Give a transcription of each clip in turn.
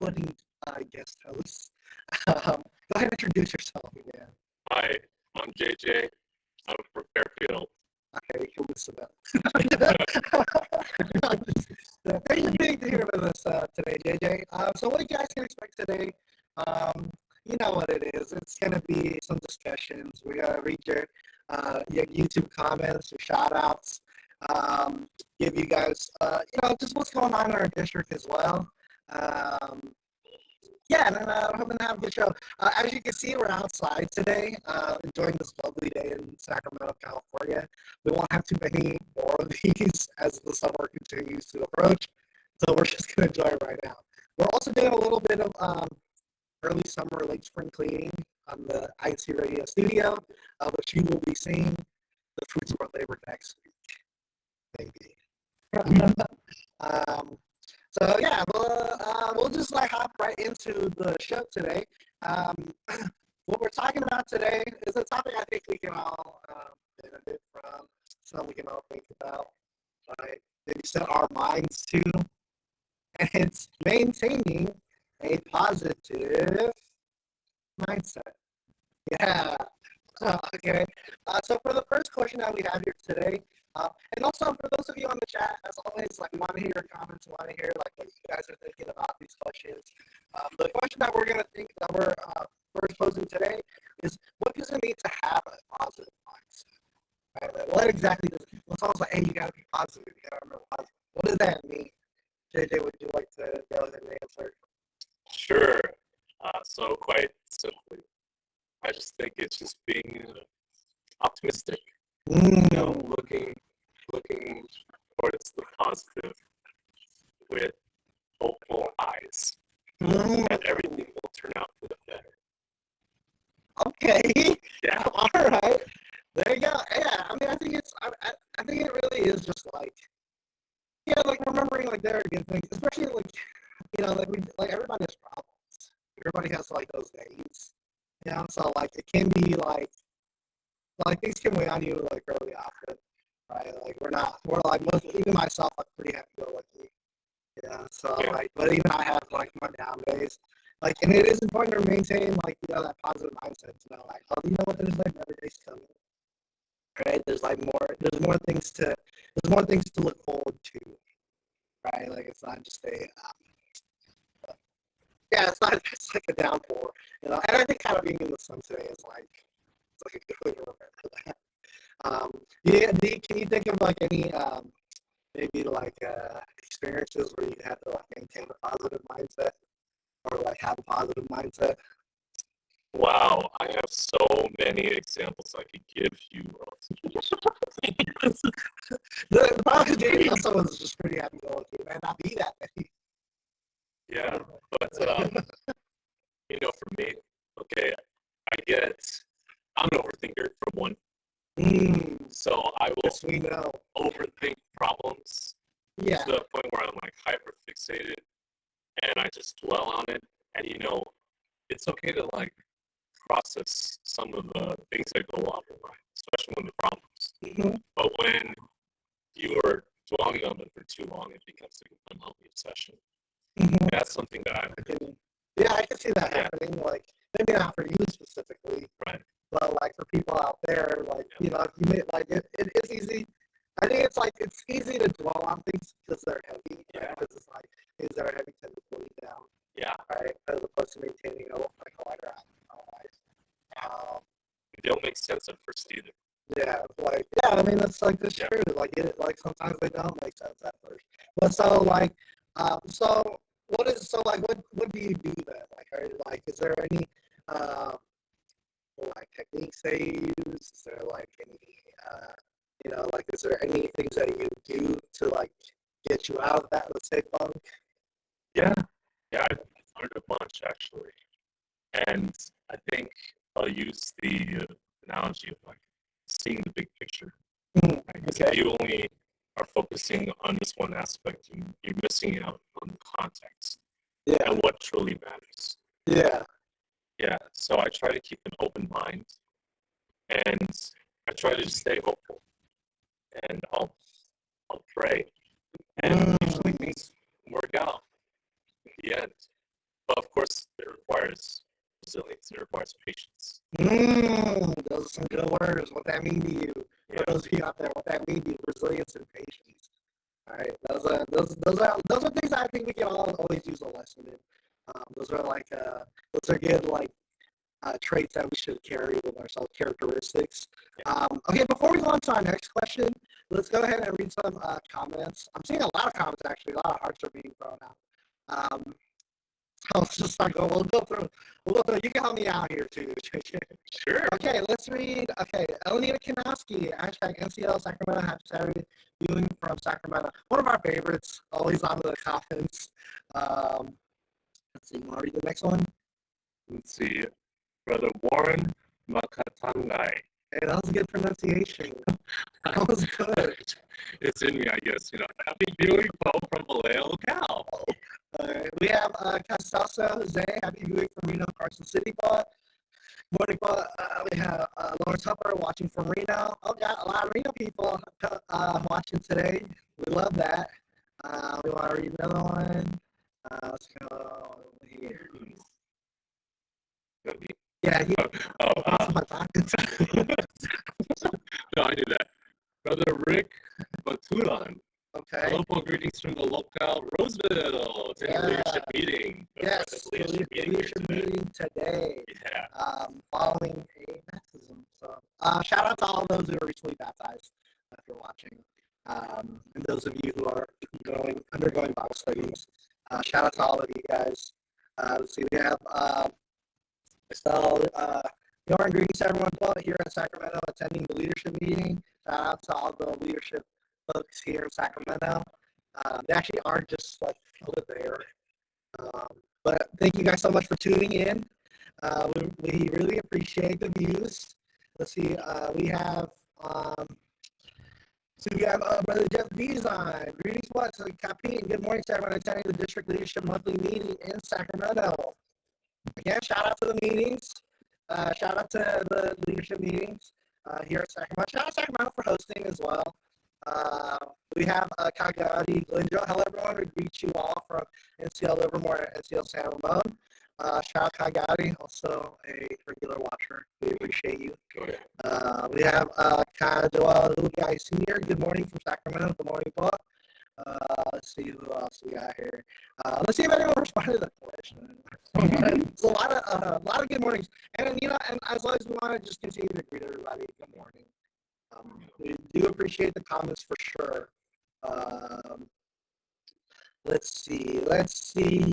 budding guest host. Go ahead and introduce yourself again. Hi, I'm JJ. I'm from Fairfield. Okay, he'll listen up. Thanks for being here with us today, JJ. So what you guys can expect today, you know what it is. It's going to be some discussions. We're going to read your YouTube comments, your shout-outs, give you guys, just what's going on in our district as well. And then I'm hoping to have a good show. As you can see, we're outside today, enjoying this lovely day in Sacramento, California. We won't have too many more of these as the summer continues to approach, so we're just going to enjoy it right now. We're also doing a little bit of early summer, late spring cleaning on the INCRadio studio, which you will be seeing the fruits of our labor next week, maybe. We'll just hop right into the show today. What we're talking about today is a topic I think we can all benefit from, so we can all think about, right? Maybe set our minds to, and it's maintaining a positive mindset. Yeah. Okay. So for the first question that we have here today, and also for those of you on the chat, as always, want to hear your comments, want to hear what you guys are thinking about these questions. The question that we're first posing today is, what does it mean to have a positive mindset? Right? What exactly does it? It's almost like, hey, you got to be positive, you got to remember positive. What does that mean? JJ, would you like to go ahead and answer? Sure. So quite simply, I just think it's just being optimistic. Looking towards the positive with hopeful eyes, and everything will turn out for the better. Okay. Yeah. All right. There you go. Yeah. I mean, I think it really is just remembering there are good things, especially everybody has problems. Everybody has those days. So it can be things can weigh on you really often, right? Even myself, pretty happy go lucky. Yeah. So but even I have my down days. And it is important to maintain that positive mindset. You know what, there's better days coming. Right? There's more things to look forward to. Right? It's not just it's not a downpour. And I think kind of being in the sun today is it's a good way to remember that. Can you think of any maybe experiences where you had to maintain a positive mindset or have a positive mindset? Wow, I have so many examples I could give you. The problem is JD also was just pretty happy going through. It might not be that many. Yeah, but for me, okay, I'm an overthinker for one. So I will overthink problems to the point where I'm hyper fixated and I just dwell on it. And it's okay to process some of the things that go on in mind, especially when the problems. But when you are dwelling on them for too long, it becomes an unhealthy obsession. That's something that I can. Yeah, I can see that happening. Maybe not for you specifically, right? But for people out there, you may it is easy. I think it's easy to dwell on things because they're heavy. Yeah. Because it's things that are heavy tend to pull you down. Yeah. Right. As opposed to maintaining a lighter life. They don't make sense at first either. Yeah. I mean that's that's true. Sometimes they don't make sense at first. But what do you do then? Are you is there any techniques they use? Is there any is there any things that you do to get you out of that, let's say, funk? Yeah, I've learned a bunch actually, and I think I'll use the analogy of seeing the big picture. Because if you only are focusing on this one aspect, you're missing out on the context and what truly matters. Yeah, so I try to keep an open mind, and I try to stay hopeful, and I'll pray, and usually things work out in the end. But of course, it requires resilience. It requires patience. Those are some good words. What that mean to you? For those of you out there, what that mean to you? Resilience and patience. All right, those are things I think we can all always use a lesson in. Those are good traits that we should carry with ourselves, characteristics. Okay, before we go on to our next question, let's go ahead and read some comments. I'm seeing a lot of comments actually. A lot of hearts are being thrown out. So let's just start going. We'll go through. You can help me out here too. Sure. Okay, let's read. Okay, Elnita Kanowski, hashtag NCL Sacramento, happy Saturday viewing from Sacramento. One of our favorites, always on the comments. Let's see, want to read the next one? Let's see. Brother Warren Makatangai. Hey, that was a good pronunciation. That was good. It's in me, I guess. Happy viewing, Paul from Vallejo, Cal. We have Castaso Jose, happy viewing from Reno, Carson City, Paul. Morning, Paul. We have Lawrence Hupper watching from Reno. Oh, got a lot of Reno people watching today. We love that. We want to read another one. Let's go here. Yeah, my pockets. No, I knew that. Brother Rick Baturan. Okay. Hello, greetings from the local Roseville leadership meeting. Yes, leadership meeting today. Yeah. Following a baptism. So, shout out to all those who are recently baptized, if you're watching, and those of you who are undergoing Bible studies. Shout out to all of you guys. Let's see, we have Yarn greetings to everyone here at Sacramento attending the leadership meeting. Shout out to all the leadership folks here in Sacramento. They actually are just over there. But thank you guys so much for tuning in. We really appreciate the views. Let's see, we have Brother Jeff Design. Greetings, Capine. Good morning to everyone attending the District Leadership Monthly Meeting in Sacramento. Again, shout out to the meetings. Shout out to the leadership meetings here at Sacramento. Shout out to Sacramento for hosting as well. We have Kagadi Glendale. Hello, everyone. We greet you all from NCL Livermore and NCL San Ramon. Shout out Kagadi, also a regular watcher. We appreciate you. We have Kadoa Lugai Sr. Good morning from Sacramento. Good morning, Paul. Let's see who else we got here. Let's see if anyone responded to the question. It's a lot of good mornings, and and as always, we want to just continue to greet everybody. Good morning. We do appreciate the comments for sure. Let's see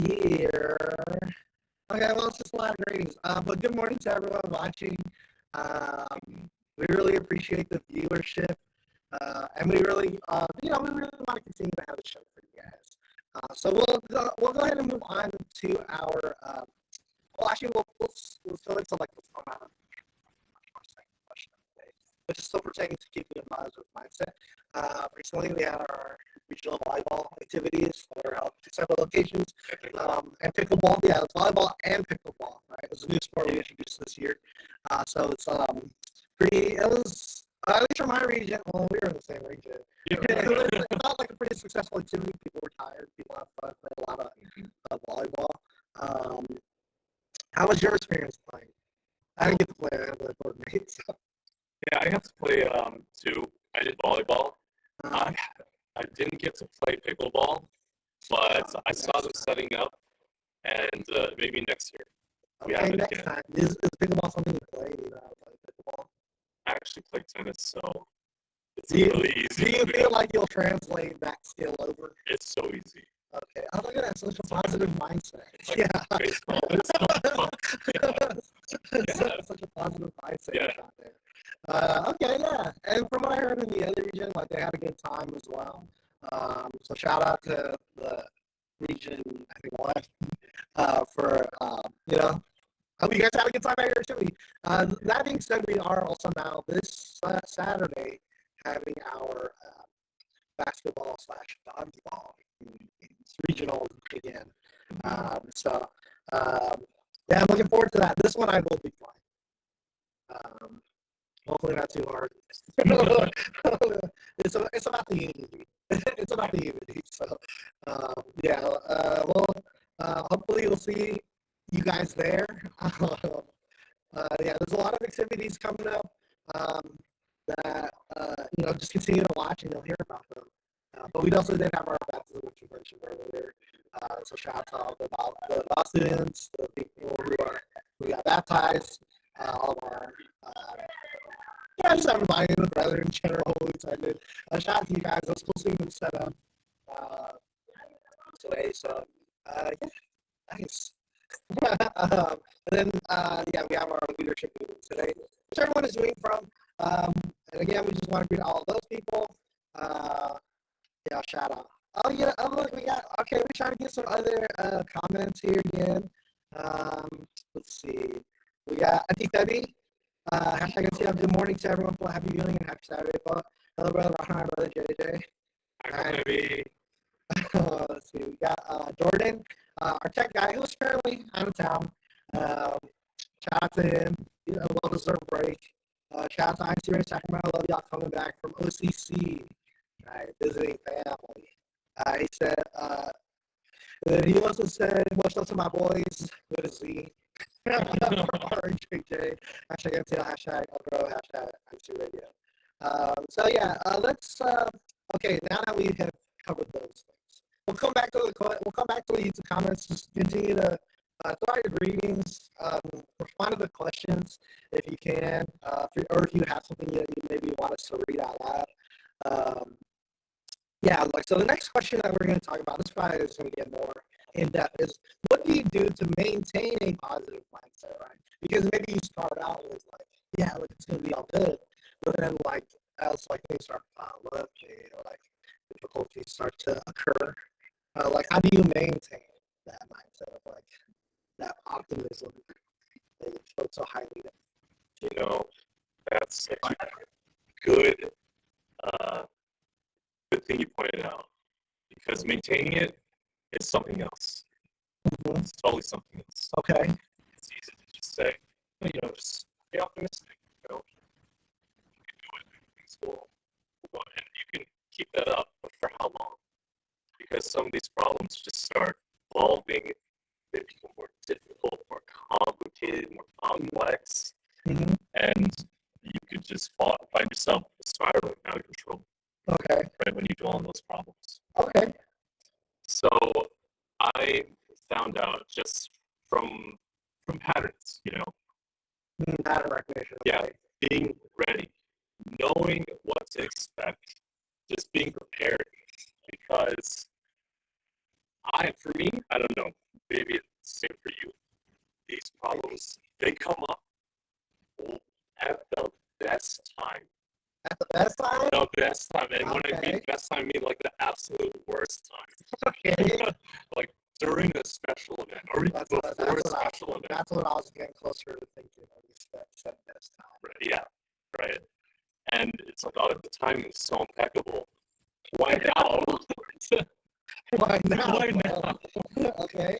here. Okay, well, it's just a lot of greetings. But good morning to everyone watching. We really appreciate the viewership. And we really want to continue to have a show for you guys. So we'll go ahead and move on to our. Let's go into what's going on. Which is still pertaining to keeping a positive mindset. Recently, we had our regional volleyball activities that are held at several locations, and pickleball. Yeah, it's volleyball and pickleball. Right, it's a new sport we introduced this year. So it's pretty. It was. At least from my region, well, we were in the same region. It felt like a pretty successful activity. People were tired. People had fun. Played a lot of volleyball. How was your experience playing? I didn't get to play. I had to coordinate. So. Yeah, I got to play too. I did volleyball. I didn't get to play pickleball, but I saw them setting up, and maybe next year. Okay, next time. Is pickleball something you play? Pickleball? I actually play tennis, so it's really easy. Do you feel like you'll translate that skill over? It's so easy. Okay, I look at that such a positive mindset. Yeah. Baseball. Such a positive mindset out there. Okay, yeah. And from what I heard in the other region, they had a good time as well. So shout out to the region, I think, left for hope you guys had a good time out here too. That being said, we are also now this Saturday having our basketball/dodgeball regional again. Yeah, I'm looking forward to that. This one I will be playing. Hopefully not too hard. It's about the unity. It's about the unity. So hopefully we'll see you guys there. Yeah, there's a lot of activities coming up that just continue to watch and you'll hear about them. But we also did have our baptism, which you mentioned earlier. So shout out to all the law students, the people who got baptized, all of our just everybody, the brother in general who attended. Shout out to you guys. It was cool seeing them set up today. So yeah, nice. And then we have our leadership meeting today, which everyone is doing from. And again, we just want to greet all of those people. Shout out. Oh yeah, look, we're trying to get some other comments here again. Let's see. We got Auntie Debbie. Hashtag good morning to everyone. Happy viewing and happy Saturday. Hello, brother Ron, hi, brother JJ. Hi, baby. Let's see. We got Jordan, our tech guy who's currently out of town. Shout out to him. Well deserved break. Shout out to INCRadio Sacramento. Love y'all coming back from OCC. Right, visiting family. He said. And he also said, "Much love to my boys." With a Z. RJJ. Hashtag MTL. Hashtag Bro. Hashtag INCRadio. Let's. Okay, now that we have covered those things, we'll come back to the YouTube comments. Just continue to throw out your greetings. Respond to the questions if you can, or if you have something that you maybe want us to read out loud. So the next question that we're going to talk about, this probably is going to get more in depth, is what do you do to maintain a positive mindset, right? Because maybe you start out with it's going to be all good, but then as things start piling up, difficulties start to occur. How do you maintain that mindset of that optimism that you feel so highly in? That's a good thing you pointed out, because maintaining it is something else. Mm-hmm. It's totally something else. Okay. It's easy to just say, just be optimistic. You can do it. Things will go, and you can keep that up, but for how long? Because some of these problems just start evolving. They become more difficult, more complicated, more complex, and you could just find yourself spiraling out of control. Okay. Right when you dwell on those problems. Okay. So I found out just from patterns, Pattern recognition. Yeah, being ready, knowing what to expect, just being prepared. Because for me, I don't know, maybe it's the same for you. These problems, they come up at the best time. At the best time? The best time. And when I mean best time, I mean the absolute worst time. Okay. During a special event or before a special event. That's what I was getting closer to thinking of. That best time. Right, yeah, right. And it's the timing is so impeccable. Why now? Why now? Why now? Okay.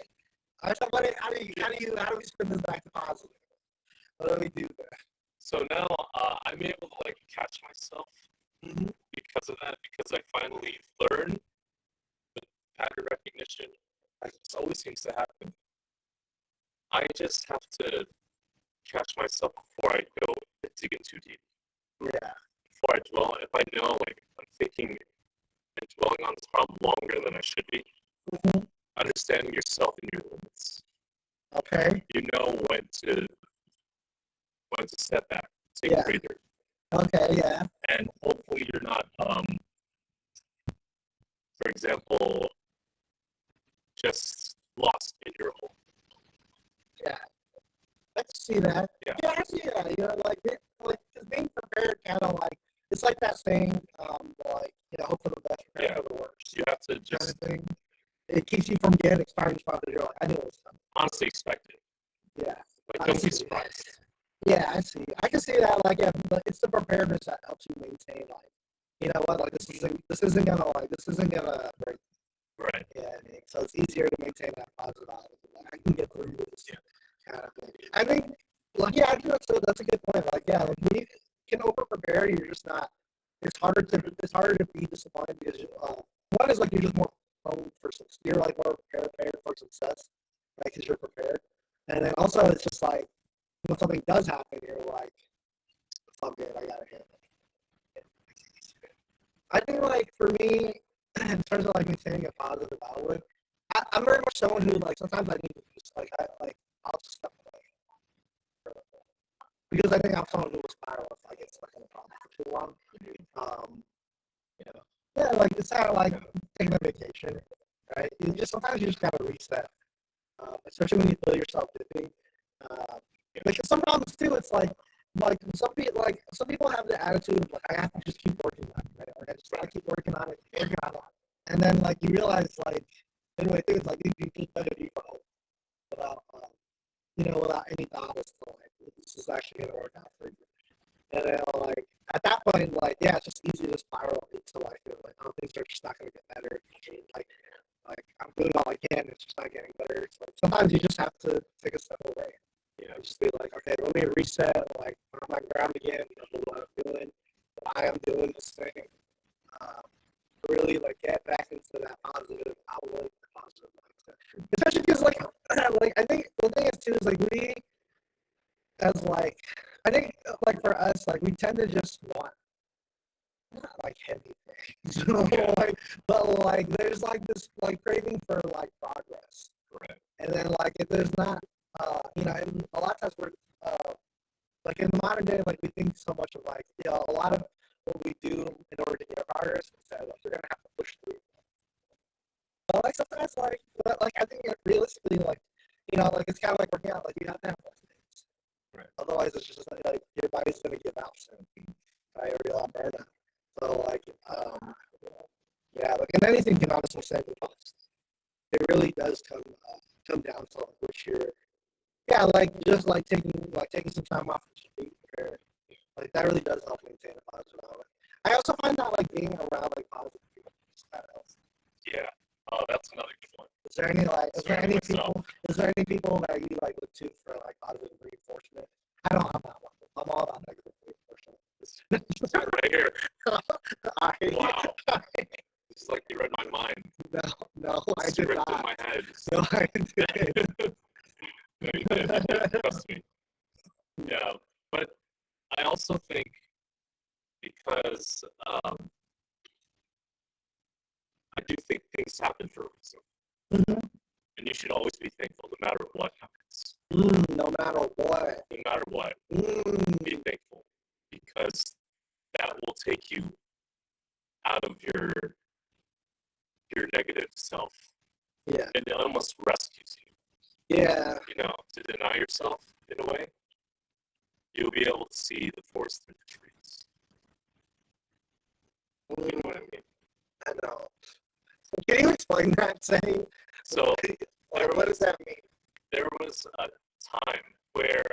How do we spin this back to positive? What do we do there? So now I'm able to catch myself because of that, because I finally learned the pattern recognition. It always seems to happen. I just have to catch myself before I go digging too deep. Yeah. Before I dwell, if I know I'm thinking and dwelling on this problem longer than I should be, understanding yourself and your limits. Okay. You know when to step back, take a breather. Okay, yeah. And hopefully you're not, for example, just lost in your home. Yeah. I can see that. Yeah, I see that. Just being prepared, kind of it's like that saying, hope for the best, prepare for the worst. You have to just kind of thing. It keeps you from getting expired responses. You're I knew it was coming. Honestly expect it. Yeah. Don't be surprised. Yeah, I see. I can see that. But it's the preparedness that helps you maintain. This isn't gonna break. Right. Yeah. So it's easier to maintain that positive attitude. I can get through this kind of thing. I think. I think that's a good point. When you can over prepare, you're just not. It's harder to be disappointed because one is you're just more prone for success. You're more prepared for success, right? Because you're prepared. And then also it's just like when something does happen, you're like, fuck it, I gotta handle it. I think like for me, in terms of like maintaining a positive outlook, I'm very much someone who like sometimes I need to just I'll just step away because I think I'm someone who will spiral if I get stuck in a problem for too long. Yeah, like it's kind of like taking a vacation, right? Sometimes you just gotta reset, especially when you feel yourself dipping. Like some problems too, it's like some people have the attitude of like I have to just keep working on it, right? Like I just gotta keep working on it, and then like you realize like anyway, things like you just better do for hope without without any thought as to like this is actually gonna work out for you. And then like at that point, like yeah, it's just easy to spiral into like oh things are just not gonna get better. Like I'm doing all I can, it's just not getting better. So sometimes you just have to take a step away. Just be like, okay, let me reset, like put on my ground again, know what I'm doing, why I'm doing this thing. Really like get back into that positive outlook, positive mindset. Especially because like I think the thing is too is like we as like I think like for us like we tend to just want not like heavy things, but like there's like this like craving for like progress, right? And then like if there's not, and a lot of times we're like in the modern day, like we think so much of like a lot of what we do in order to get progress instead like we're gonna have to push through. But like sometimes like I think like, realistically like like it's kind of like working out like you have to have less days, right? Otherwise it's just like your body's gonna give out soon, right? Or you'll have burnout. So like like and anything can honestly save the cost. It really does come down to like which you're like just like taking some time off the street like that really does help maintain a positive outlook. I also find that like being around like positive people that helps. Yeah. Oh, that's another good one. Is there any people that you like look to for like positive reinforcement? I'm not one. I'm all about negative reinforcement. Right here. Wow. It's like you read my mind. No, I did not. In my head. No, I didn't. No, you did. Trust me. Yeah, but I also think because I do think things happen for a reason, and you should always be thankful no matter what happens. No matter what. No matter what, be thankful because that will take you out of your negative self. Yeah. And it almost rescues you. Yeah. To deny yourself in a way, you'll be able to see the forest through the trees. You know what I mean? I know. Can you explain that saying? So, what does that mean? There was a time where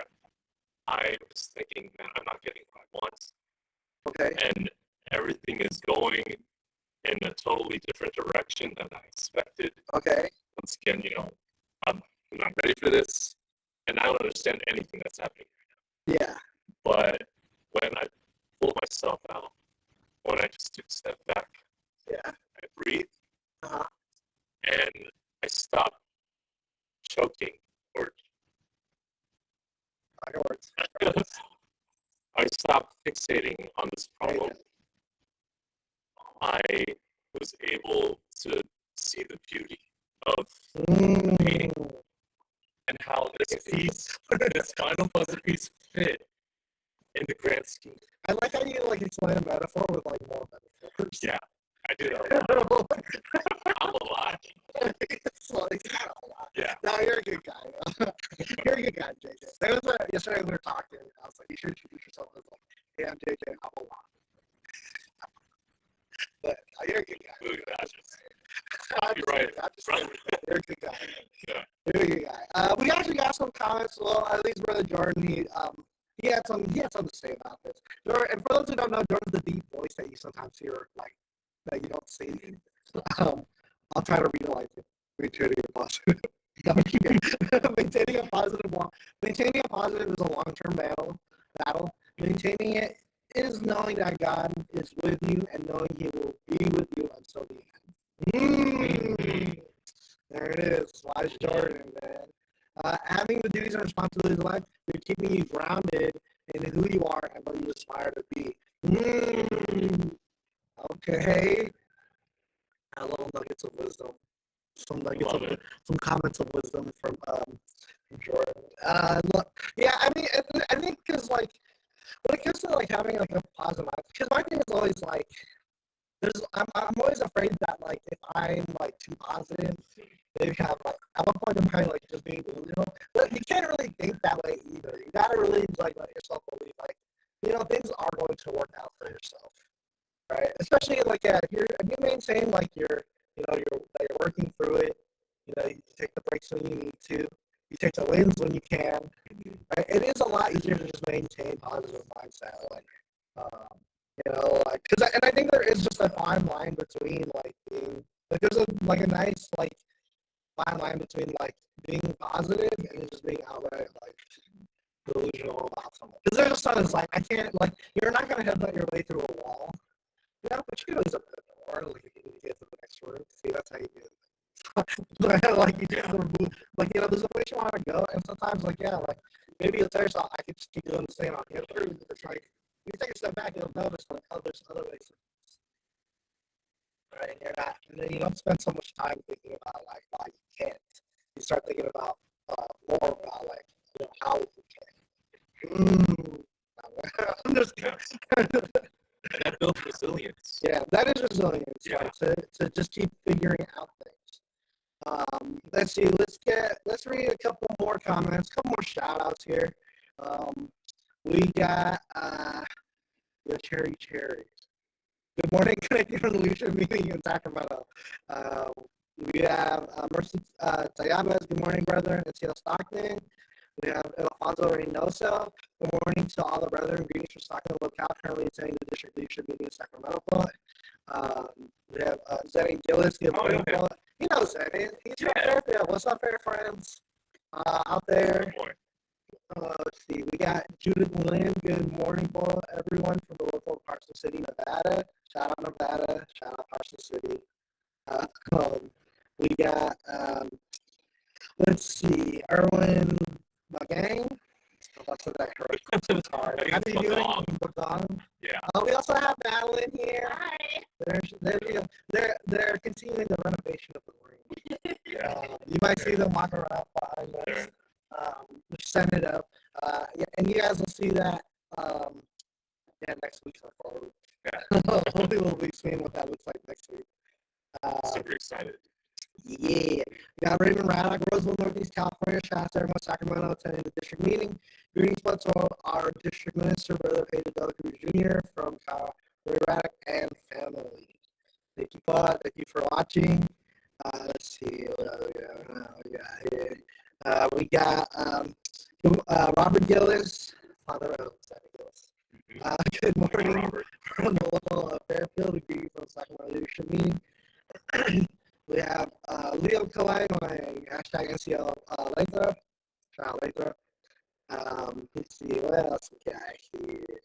I was thinking that I'm not getting what I want. Okay. And everything is going in a totally different direction than I expected. Okay. Once again, I'm not ready for this, and I don't understand anything that's happening right now. Yeah. But when I pulled myself out, when I just took a step back, I breathed, and I stopped choking, or I stopped fixating on this problem. I was able to see the beauty of pain and how this piece, this final puzzle piece fit in the grand scheme. I like how you like explain a metaphor with like more metaphors. Yeah, I do that a lot. I'm a lot. It's like a lot. Yeah. No, you're a good guy. You're a good guy, JJ. Yesterday we were talking. I was like, you should introduce yourself as like, hey, I'm JJ. I'm a lot. But you're a good guy. You're right. You're a good guy. Yeah. You're a good guy. We actually got some comments. Well, at least Brother Jordan, he had something to say about this. And for those who don't know, Jordan's the deep voice that you sometimes hear, like that you don't see. I'll try to read it like maintaining a positive. Maintaining a positive is a long-term battle. Maintaining it is knowing that God is with you and knowing He will be with you until the end. There it is. Wise Jordan, man. Having the duties and responsibilities of life, they're keeping you grounded in who you are and what you aspire to be. Okay. I love nuggets of wisdom. Some comments of wisdom from Jordan. Yeah, I mean, I think because like when it comes to like having like a positive mindset, because my thing is always like, I'm always afraid that like if I'm like too positive, maybe have like at one point in my like just being delusional. But you can't really think that way either. You gotta really like let yourself believe like things are going to work out for yourself, right? Especially like if you maintain like you're working through it. You take the breaks when you need to. You take the wins when you can. Right? It is a lot easier to just maintain positive mindset, like and I think there is just a fine line between like being like there's a nice like fine line between like being positive and just being outright like delusional about something. Because there's just something like I can't like you're not gonna headbutt your way through a wall. But you can always open the door, like you get to the next room. See, that's how you do it. Like you just remove, like there's a place you want to go, and sometimes like like maybe you'll tell yourself I could just keep doing the same on here. It's like you take a step back, you'll notice like there's other ways. Right, and then you don't spend so much time thinking about like why you can't. You start thinking about more about like how you can. I'm just And that builds resilience. Yeah, that is resilience. Yeah. Like, to just keep figuring out things. Let's see. Let's read a couple more comments, a couple more shout outs here. We got the Cherry Cherries. Good morning, Connecting Revolution meeting in Sacramento. We have Mercy Tayamas. Good morning, brethren. It's Yale Stockton. We have Alfonso Reynoso. Good morning to all the brethren. Greetings from Stockton locale, currently attending the district leadership meeting in Sacramento. We have Zenny Gillis. Good morning. Oh, okay. He knows Zenny. He's from Fairfield. What's up, fair friends? Out there. Let's see. We got Judith Lynn. Good morning, everyone from the local Carson City, Nevada. Shout out Nevada. Shout out Carson City. We got, let's see, Erwin Magang. What's that? How do you doing? Yeah. We also have Madeline here. Hi. They're continuing the renovation of the room. You might see them walking around behind us. Setting it up. And you guys will see that next week. Hopefully we'll be seeing what that looks like next week. Super excited. Yeah. We got Raven Raddock, Roseville, Northeast California. Shout out to everyone in Sacramento attending the district meeting. Greetings to our district minister, Brother Pedro Dela Cruz Jr. from Ray Raddock and family. Thank you, Bud. Thank you for watching. Let's see. We got Robert Gillis. Father Gillis. Good morning, Robert. From the local Fairfield. We greet you from the Sacramento leadership meeting. We have Leo Kalai, my hashtag NCL Letra. Shout out Letra. Let's see what else we got here.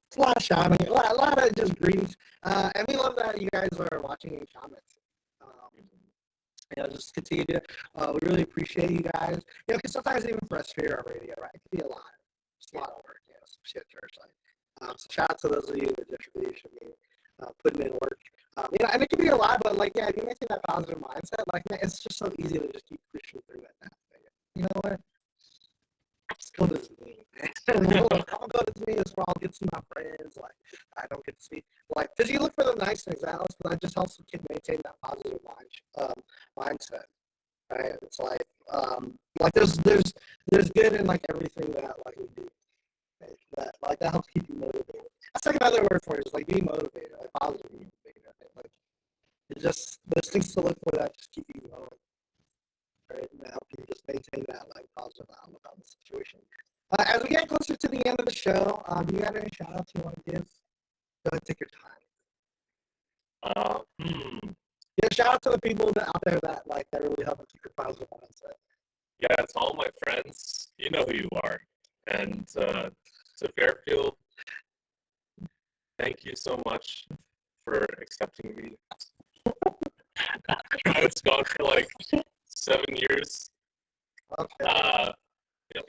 It's a lot of shouting, a lot of just greetings. And we love that you guys are watching and commenting. Just continue to, we really appreciate you guys. Because sometimes even for us here on radio, right, it can be a lot. It's a lot of work, some shit church. So shout out to those of you that just really should be putting in work. And it can be a lot, but if you maintain that positive mindset, it's just so easy to just keep pushing through that. You know what? Just go to this meeting, man. I'll go to this meeting where I'll get to my friends. I don't get to see, because you look for the nice things, that just helps the kid maintain that positive mindset, right? It's there's good in everything that we do, right? That helps keep you motivated. That's another word for it, is being motivated, positive motivated. It's just there's things to look for that just keep you going, right? And help you just maintain that positive outlook on the situation. As we get closer to the end of the show, do you have any shout outs you want to give? Go ahead, take your time. Shout out to the people out there that really help keep your positive mindset. Yeah, to all my friends, you know who you are. And to Fairfield, thank you so much for accepting me. It's gone for 7 years. Okay.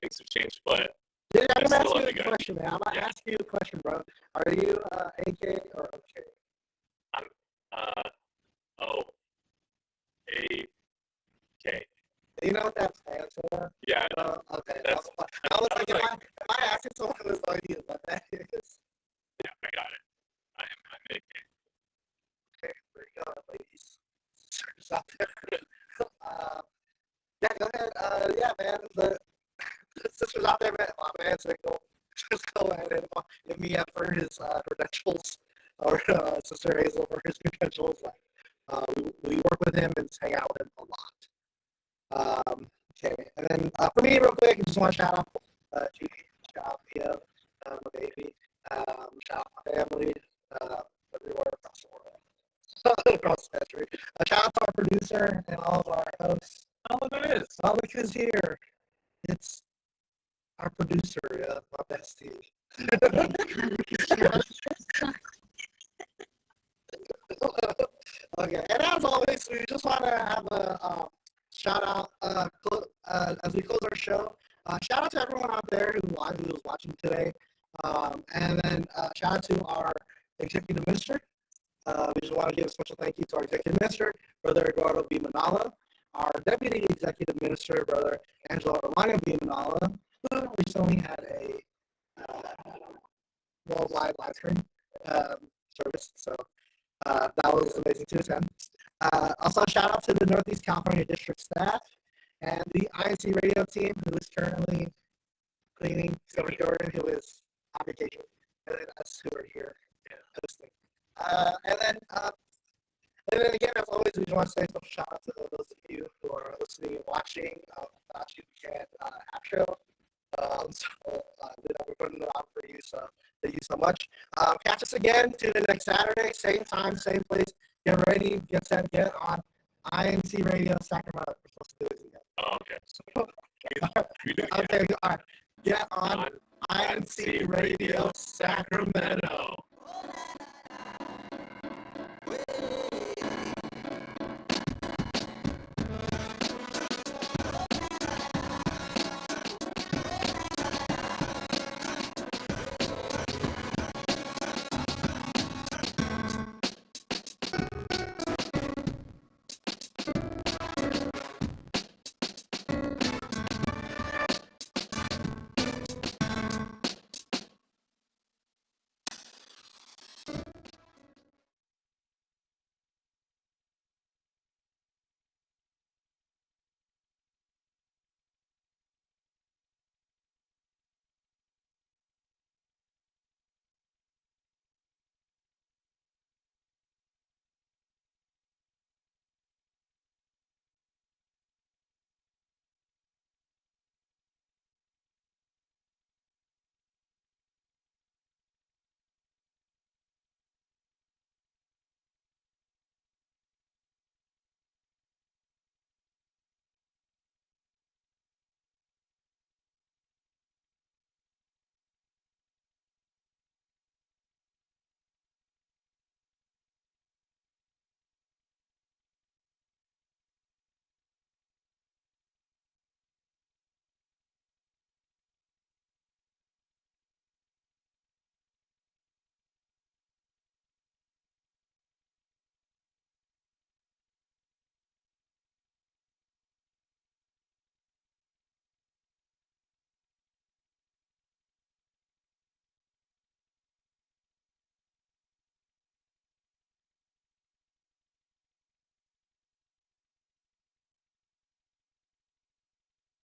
Things have changed, but Yeah, I'm I gonna ask still you love a the guy. question, man. I'm gonna ask you a question, bro. Are you AK or OK? I'm O A K. You know what that stands for? Yeah, I know. Okay. That's I was like, am I asking someone who has no idea what that is? yeah, I got it. I'm AK. Okay, there you go, ladies. Sisters out there. Yeah, go ahead. Yeah, man. The sisters out there, man. My man said, just go ahead and hit me up for his credentials, or Sister Hazel for his credentials. Like, we work with him and hang out with him a lot. Okay, and then for me, real quick, I just want to shout out Judy, shout out Theo, my baby, shout out my family, everywhere across the world, across the country. Shout out to our producer and all of our hosts. Oh, look at this. Oh, look who's here. It's our producer, my bestie. Okay, and as always, we just want to have a shout out as we close our show. Shout out to everyone out there who was watching today, and then shout out to our executive minister. We just want to give a special thank you to our executive minister, Brother Eduardo B. Manala, our deputy executive minister, Brother Angelo Romano B. Manala, who recently had a worldwide live stream service. So that was amazing to attend. Also, shout out to the Northeast California District staff and the INCRadio team, who is currently cleaning, Silver Jordan, who is on vacation, and then us who are here hosting. And then again, as always, we just want to say a special shout out to those of you who are listening and watching Without You Can't app show. We're putting it on for you, so thank you so much. Catch us again, tune in next Saturday, same time, same place. Get ready, get set, get on INCRadio Sacramento. We're supposed to do it again. Oh, okay. Okay, all right. Get on INCRadio Sacramento.